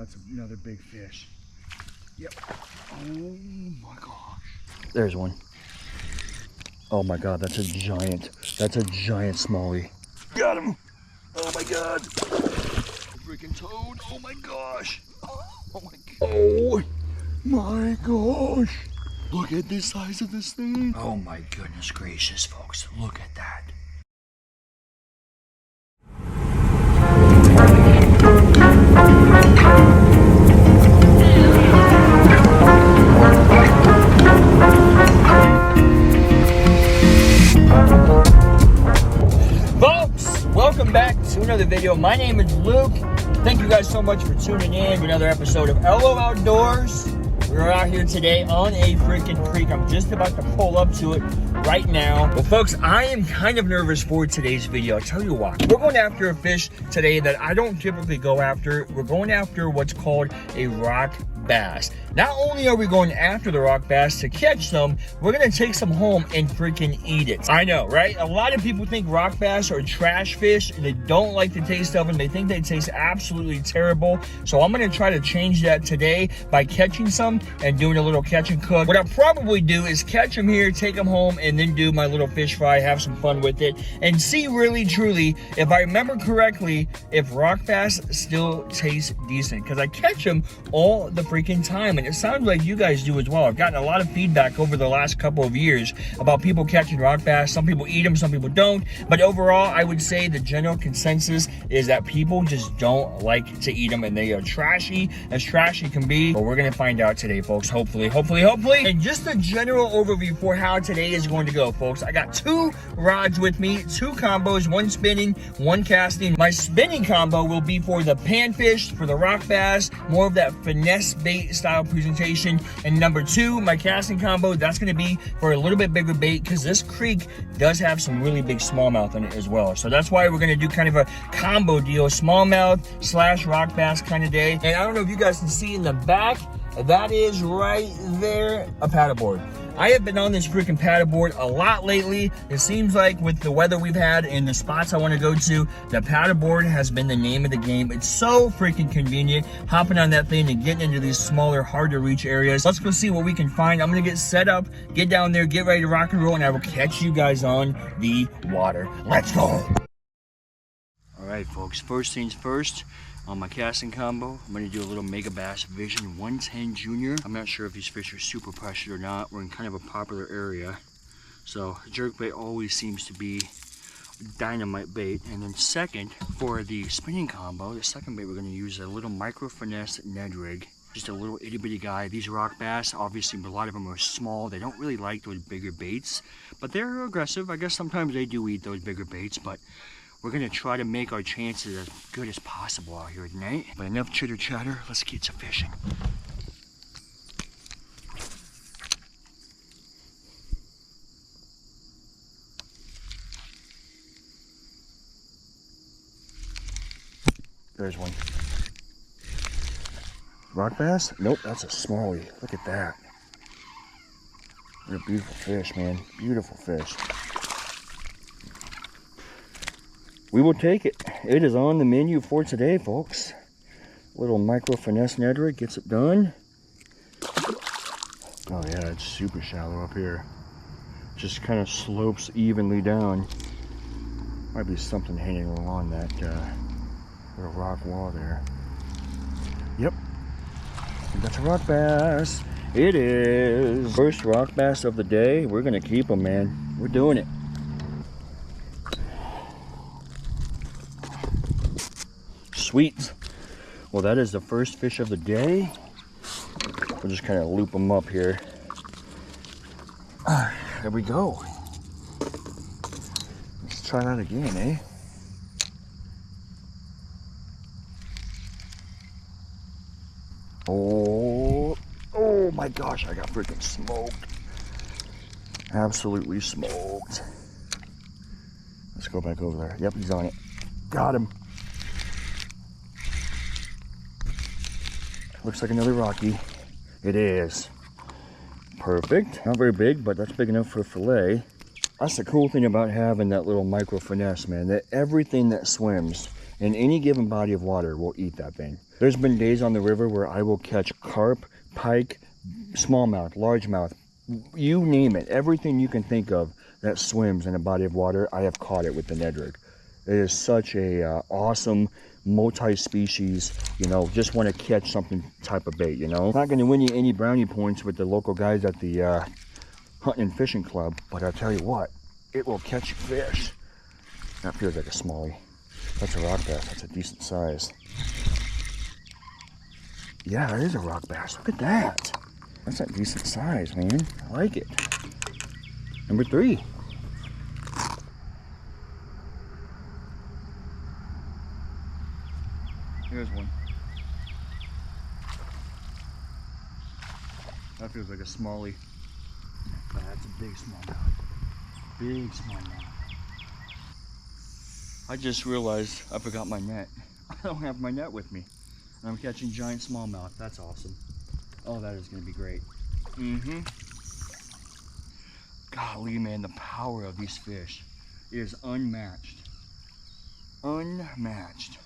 That's another big fish. Yep. Oh my gosh. There's one. Oh my God, that's a giant. That's a giant smallie. Got him. Oh my God. Freaking toad. Oh my gosh. Oh my God. Oh my gosh. Look at the size of this thing. Oh my goodness gracious, folks. Look at that. Folks, welcome back to another video. My name is Luke. Thank you guys so much for tuning in to another episode of LO Outdoors. We're out here today on a freaking creek. I'm just about to pull up to it right now. Well, folks, I am kind of nervous for today's video. I'll tell you why. We're going after a fish today that I don't typically go after. We're going after what's called a rock bass. Not only are we going after the rock bass to catch them, we're gonna take some home and freaking eat it. I know, right? A lot of people think rock bass are trash fish. They don't like the taste of them. They think they taste absolutely terrible. So I'm gonna try to change that today by catching some and doing a little catch and cook. What I'll probably do is catch them here, take them home, and then do my little fish fry, have some fun with it, and see really truly, if I remember correctly, if rock bass still tastes decent. Because I catch them all the freaking time, and it sounds like you guys do as well. I've gotten a lot of feedback over the last couple of years about people catching rock bass. Some people eat them, some people don't, but overall I would say the general consensus is that people just don't like to eat them, and they are trashy as trashy can be. But we're gonna find out today, folks. Hopefully. And just a general overview for how today is going to go, folks. I got two rods with me, two combos, one spinning, one casting. My spinning combo will be for the panfish, for the rock bass, more of that finesse bait style presentation. And number two, my casting combo, that's going to be for a little bit bigger bait, because this creek does have some really big smallmouth in it as well. So that's why we're going to do kind of a combo deal, smallmouth / rock bass kind of day. And I don't know if you guys can see in the back, that is right there, a paddleboard. I have been on this freaking paddleboard a lot lately. It seems like with the weather we've had and the spots I want to go to, the paddleboard has been the name of the game. It's so freaking convenient, hopping on that thing and getting into these smaller, hard to reach areas. Let's go see what we can find. I'm gonna get set up, get down there, get ready to rock and roll, and I will catch you guys on the water. Let's go. All right, folks, first things first. On my casting combo, I'm going to do a little Mega Bass Vision 110 Junior. I'm not sure if these fish are super pressured or not. We're in kind of a popular area, so jerkbait always seems to be dynamite bait. And then second, for the spinning combo, the second bait we're going to use a little micro finesse Ned rig. Just a little itty bitty guy. These rock bass, obviously a lot of them are small. They don't really like those bigger baits, but they're aggressive. I guess sometimes they do eat those bigger baits, but we're gonna try to make our chances as good as possible out here tonight. But enough chitter chatter, let's get to fishing. There's one. Rock bass? Nope, that's a smallie. Look at that. What a beautiful fish, man. Beautiful fish. We will take it. It is on the menu for today, folks. Little micro finesse Ned rig gets it done. Oh yeah, it's super shallow up here. Just kind of slopes evenly down. Might be something hanging along that little rock wall there. Yep, that's a rock bass. It is first rock bass of the day. We're gonna keep them, man. We're doing it. Sweet. Well, that is the first fish of the day. We'll just kind of loop them up here. There we go. Let's try that again, eh? Oh my gosh, I got freaking smoked. Absolutely smoked. Let's go back over there. Yep, he's on it. Got him. Looks like another Rocky. It is. Perfect. Not very big, but that's big enough for a fillet. That's the cool thing about having that little micro finesse, man. That everything that swims in any given body of water will eat that thing. There's been days on the river where I will catch carp, pike, smallmouth, largemouth, you name it. Everything you can think of that swims in a body of water, I have caught it with the Ned rig. It is such a awesome multi-species, you know, just want to catch something type of bait, you know. Not going to win you any brownie points with the local guys at the hunting and fishing club, but I'll tell you what, it will catch fish. That feels like a smallie. That's a rock bass. That's a decent size. Yeah, that is a rock bass. Look at that. That's a decent size, man. I like it. Number 3. Here's one. That feels like a smallie. That's a big smallmouth. Big smallmouth. I just realized I forgot my net. I don't have my net with me. I'm catching giant smallmouth. That's awesome. Oh, that is going to be great. Golly, man, the power of these fish is unmatched. Unmatched.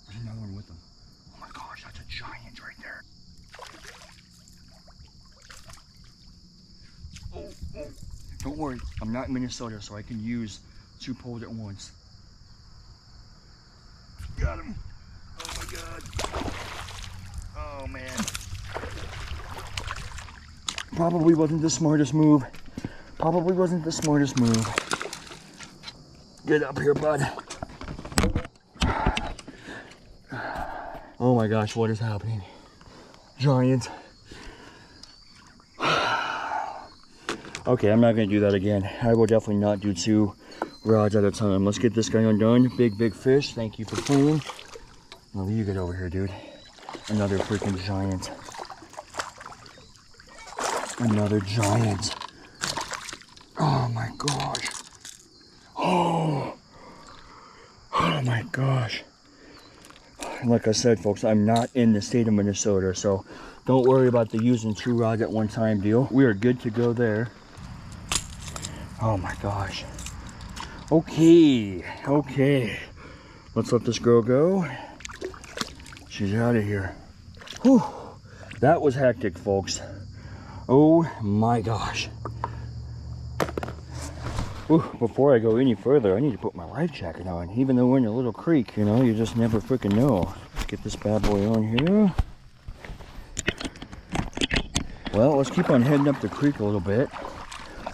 There's another one with them. Oh my gosh, that's a giant right there. Oh. Don't worry, I'm not in Minnesota, so I can use 2 poles at once. Got him. Oh my god. Oh man. Probably wasn't the smartest move. Probably wasn't the smartest move. Get up here, bud. Oh my gosh, what is happening? Giant. Okay, I'm not gonna do that again. I will definitely not do 2 rods at a time. Let's get this guy undone. Big fish. Thank you for pulling. Now you get over here, dude. Another freaking giant. Another giant. Oh my gosh. Oh my gosh. And like I said, folks, I'm not in the state of Minnesota, so don't worry about the using 2 rods at one time deal. We are good to go there. Oh my gosh. Okay. Let's let this girl go. She's out of here. Whew. That was hectic, folks. Oh my gosh. Ooh, before I go any further, I need to put my life jacket on. Even though we're in a little creek, you know, you just never freaking know. Let's get this bad boy on here. Well, let's keep on heading up the creek a little bit.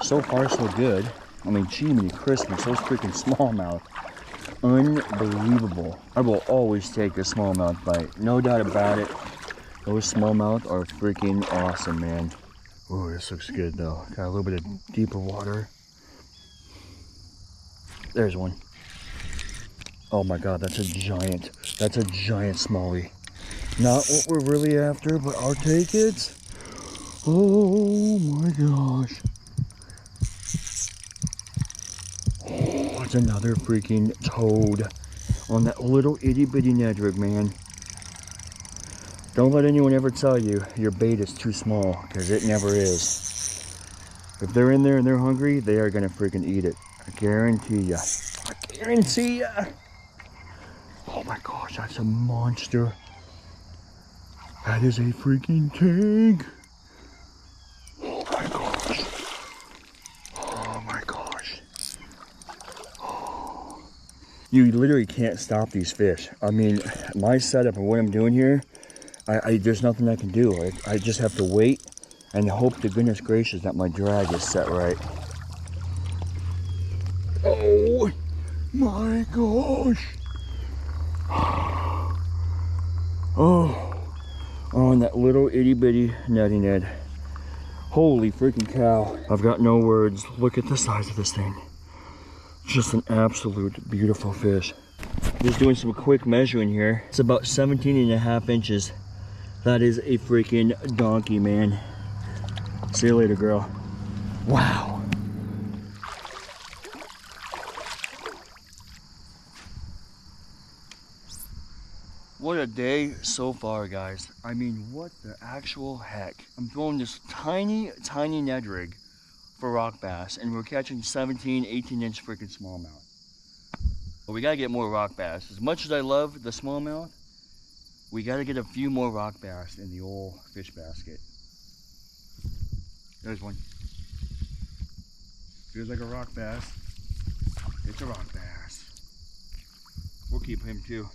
So far, so good. I mean, Jiminy Christmas, those freaking smallmouth. Unbelievable. I will always take a smallmouth bite. No doubt about it. Those smallmouth are freaking awesome, man. Oh, this looks good, though. Got a little bit of deeper water. There's one. Oh my god, that's a giant. That's a giant smallie. Not what we're really after, but I'll take it. Oh my gosh. Oh, it's another freaking toad on that little itty bitty Ned rig, man. Don't let anyone ever tell you your bait is too small, because it never is. If they're in there and they're hungry, they are gonna freaking eat it. I guarantee ya. I guarantee ya. Oh my gosh, that's a monster. That is a freaking tank. Oh my gosh. Oh my gosh. Oh. You literally can't stop these fish. I mean, my setup and what I'm doing here, there's nothing I can do. I just have to wait and hope to goodness gracious that my drag is set right. Oh my gosh. Oh, on that little itty bitty netty Ned. Holy freaking cow. I've got no words. Look at the size of this thing. Just an absolute beautiful fish. Just doing some quick measuring here. It's about 17.5 inches. That is a freaking donkey, man. See you later, girl. Wow. What a day so far, guys. I mean, what the actual heck. I'm throwing this tiny Ned rig for rock bass, and we're catching 17, 18-inch freaking smallmouth. But we gotta get more rock bass. As much as I love the smallmouth, we gotta get a few more rock bass in the old fish basket. There's one. Feels like a rock bass. It's a rock bass. We'll keep him too.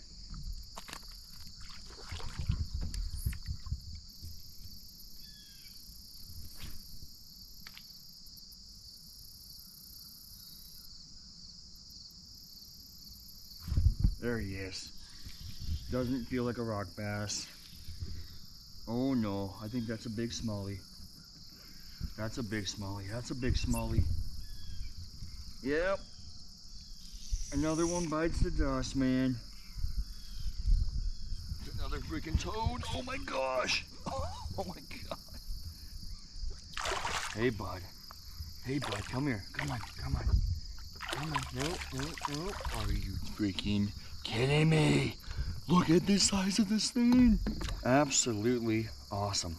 There he is. Doesn't feel like a rock bass. Oh no, I think that's a big smallie. That's a big smallie. That's a big smallie. Yep. Another one bites the dust, man. It's another freaking toad. Oh my gosh. Oh my god. Hey bud. Hey bud, come here. Come on, come on. Come on. No, no, no. Are you freaking kidding me? Look at the size of this thing. Absolutely awesome.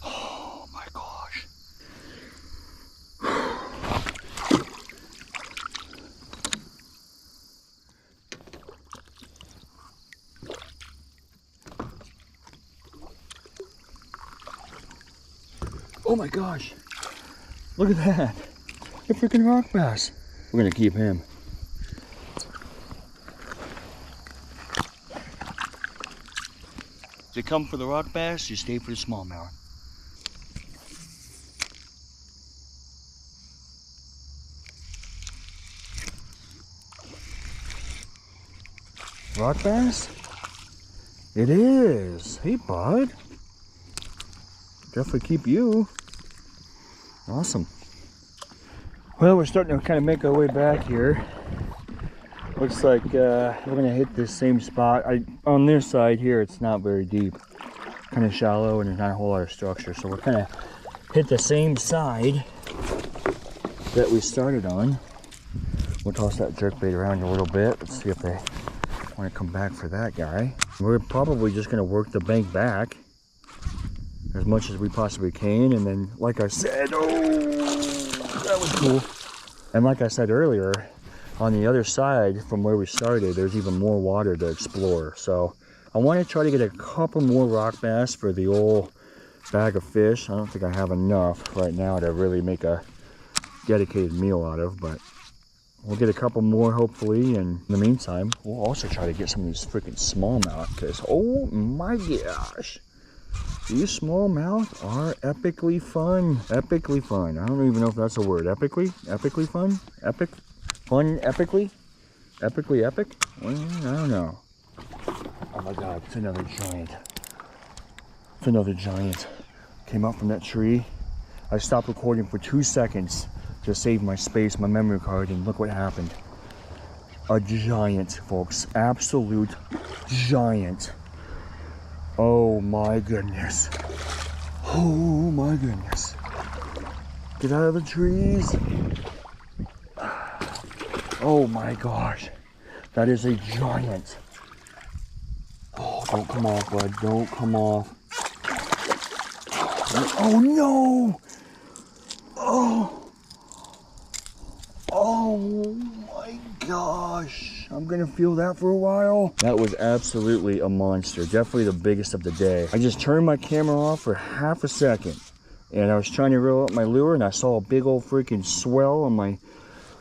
Oh my gosh. Oh my gosh. Look at that. A freaking rock bass. We're gonna keep him. If you come for the rock bass, you stay for the smallmouth. Rock bass? It is. Hey, bud. Definitely keep you. Awesome. Well, we're starting to kind of make our way back here. Looks like we're gonna hit this same spot. On this side here, it's not very deep, kind of shallow, and there's not a whole lot of structure. So we're kind of hit the same side that we started on. We'll toss that jerkbait around a little bit. Let's see if they want to come back for that guy. We're probably just gonna work the bank back as much as we possibly can, and then, like I said, oh, that was cool. And like I said earlier, on the other side from where we started, there's even more water to explore. So I want to try to get a couple more rock bass for the old bag of fish. I don't think I have enough right now to really make a dedicated meal out of, but we'll get a couple more hopefully. And in the meantime, we'll also try to get some of these freaking smallmouth, because oh my gosh, these smallmouth are epically fun. Epically fun. I don't even know if that's a word. Epically? Epically fun? Epic? Fun epically? Epically epic? Well, I don't know. Oh my god, it's another giant. It's another giant. Came up from that tree. I stopped recording for 2 seconds to save my space, my memory card, and look what happened. A giant, folks. Absolute giant. Oh my goodness. Oh my goodness. Get out of the trees. Oh my gosh. That is a giant. Oh, don't come off, bud. Don't come off. Oh no! Oh! Oh my gosh. I'm gonna feel that for a while. That was absolutely a monster. Definitely the biggest of the day. I just turned my camera off for half a second, and I was trying to reel up my lure, and I saw a big old freaking swell on my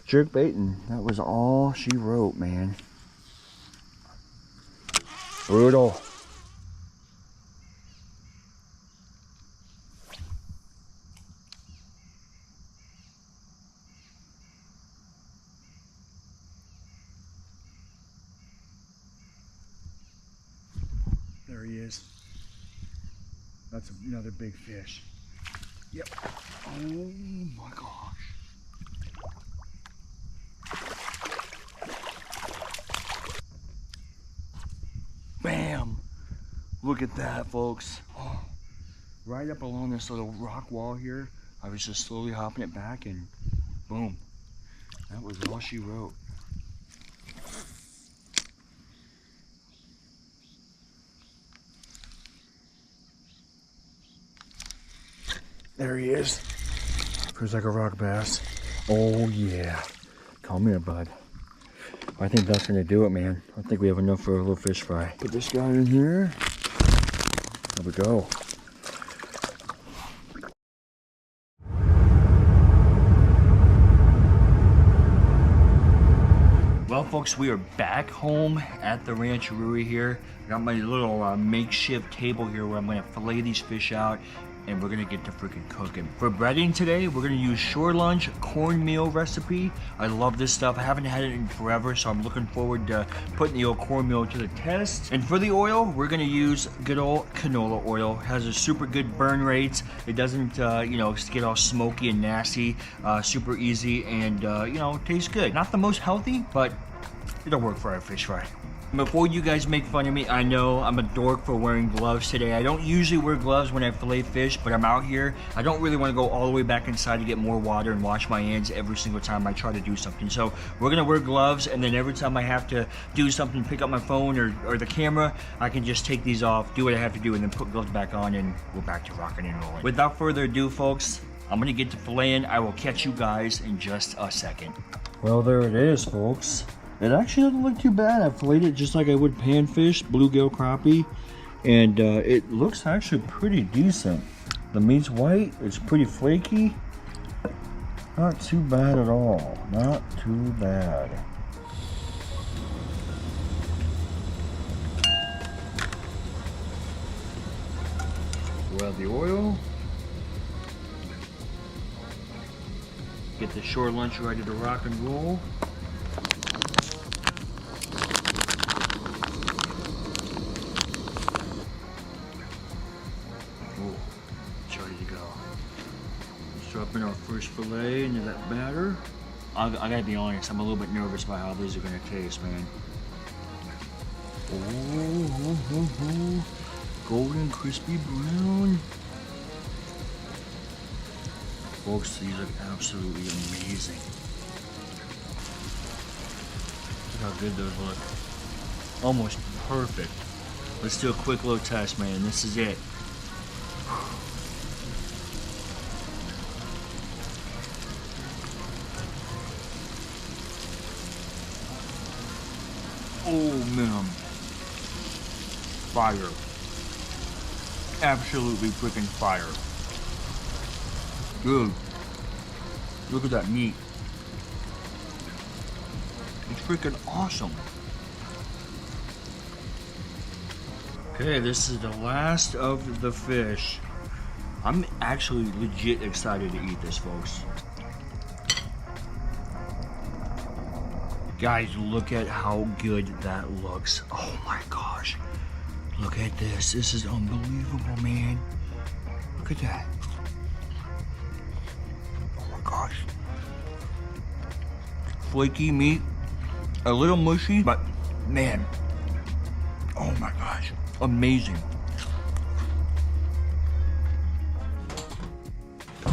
jerkbait, and that was all she wrote, man. Brutal. There he is. That's another big fish. Yep. Oh my gosh. Bam! Look at that, folks. Oh, right up along this little rock wall here, I was just slowly hopping it back, and boom. That was all she wrote. There he is. Feels like a rock bass. Oh yeah. Come here, bud. I think that's gonna do it, man. I think we have enough for a little fish fry. Put this guy in here. There we go. Well, folks, we are back home at the Rancheria here. I got my little makeshift table here where I'm gonna fillet these fish out and we're gonna get to freaking cooking. For breading today, we're gonna use Shore Lunch cornmeal recipe. I love this stuff. I haven't had it in forever, so I'm looking forward to putting the old cornmeal to the test. And for the oil, we're gonna use good old canola oil. It has a super good burn rate. It doesn't, you know, get all smoky and nasty. Super easy and, you know, tastes good. Not the most healthy, but it'll work for our fish fry. Before you guys make fun of me, I know I'm a dork for wearing gloves today. I don't usually wear gloves when I fillet fish, but I'm out here. I don't really want to go all the way back inside to get more water and wash my hands every single time I try to do something. So we're gonna wear gloves, and then every time I have to do something, pick up my phone or the camera, I can just take these off, do what I have to do, and then put gloves back on, and we're back to rocking and rolling. Without further ado, folks, I'm gonna get to filleting. I will catch you guys in just a second. Well, there it is, folks. It actually doesn't look too bad. I filleted it just like I would panfish, bluegill, crappie, and it looks actually pretty decent. The meat's white, it's pretty flaky. Not too bad at all. Not too bad. We'll add the oil. Get the Shore Lunch ready to rock and roll. Dropping our first fillet into that batter. I gotta be honest, I'm a little bit nervous about how these are gonna taste, man. Oh, golden, crispy brown. Folks, these look absolutely amazing. Look how good those look. Almost perfect. Let's do a quick little test, man. This is it. Oh man, fire. Absolutely freaking fire. Dude, look at that meat. It's freaking awesome. Okay, this is the last of the fish. I'm actually legit excited to eat this, folks. Guys, look at how good that looks. Oh my gosh. Look at this. This is unbelievable, man. Look at that. Oh my gosh. Flaky meat. A little mushy, but man. Oh my gosh. Amazing.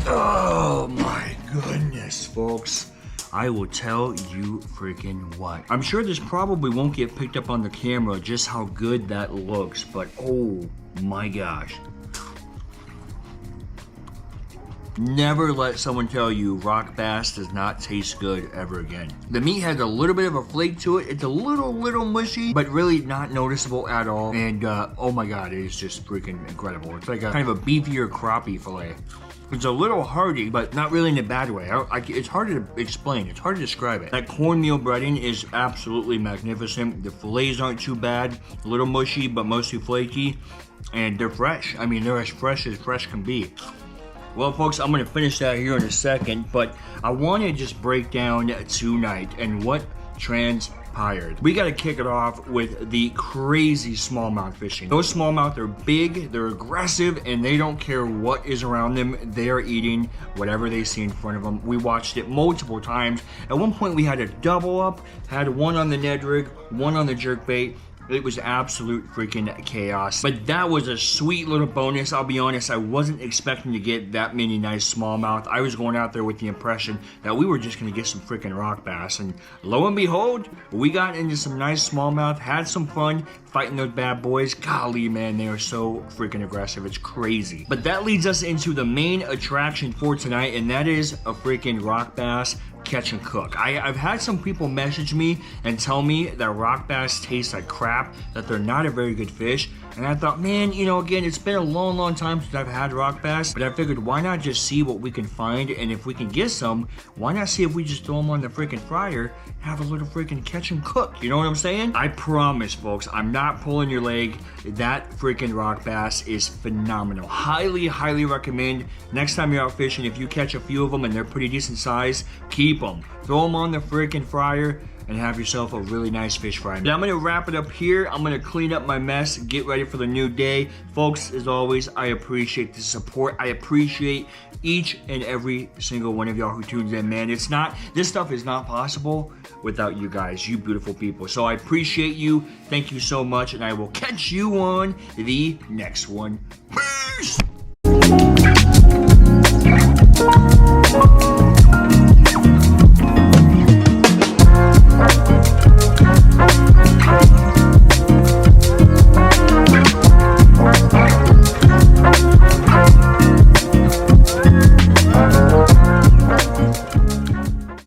Oh my goodness, folks. I will tell you freaking what. I'm sure this probably won't get picked up on the camera just how good that looks, but oh my gosh. Never let someone tell you rock bass does not taste good ever again. The meat has a little bit of a flake to it. It's a little mushy, but really not noticeable at all. And oh my God, it is just freaking incredible. It's like a kind of a beefier crappie fillet. It's a little hearty, but not really in a bad way. It's hard to explain. It's hard to describe it. That cornmeal breading is absolutely magnificent. The fillets aren't too bad. A little mushy, but mostly flaky. And they're fresh. I mean, they're as fresh can be. Well, folks, I'm going to finish that here in a second, but I want to just break down tonight and what transpired. We got to kick it off with the crazy smallmouth fishing. Those smallmouth are big, they're aggressive, and they don't care what is around them. They are eating whatever they see in front of them. We watched it multiple times. At one point, we had a double up, had one on the Ned rig, one on the jerkbait. It was absolute freaking chaos. But that was a sweet little bonus. I'll be honest, I wasn't expecting to get that many nice smallmouth. I was going out there with the impression that we were just gonna get some freaking rock bass. And lo and behold, we got into some nice smallmouth, had some fun, fighting those bad boys. Golly, man, they are so freaking aggressive. It's crazy. But that leads us into the main attraction for tonight, and that is a freaking rock bass catch and cook. I've had some people message me and tell me that rock bass taste like crap, that they're not a very good fish. And I thought, man, you know, again, it's been a long time since I've had rock bass, but I figured why not just see what we can find, and if we can get some, why not see if we just throw them on the freaking fryer and have a little freaking catch and cook, you know what I'm saying? I promise, folks, I'm not pulling your leg. That freaking rock bass is phenomenal. Highly recommend. Next time you're out fishing, if you catch a few of them and they're pretty decent size, keep them. Throw them on the freaking fryer and have yourself a really nice fish fry. Now I'm gonna wrap it up here. I'm gonna clean up my mess, get ready for the new day. Folks, as always, I appreciate the support. I appreciate each and every single one of y'all who tunes in, man. This stuff is not possible without you guys, you beautiful people. So I appreciate you. Thank you so much, and I will catch you on the next one. Peace!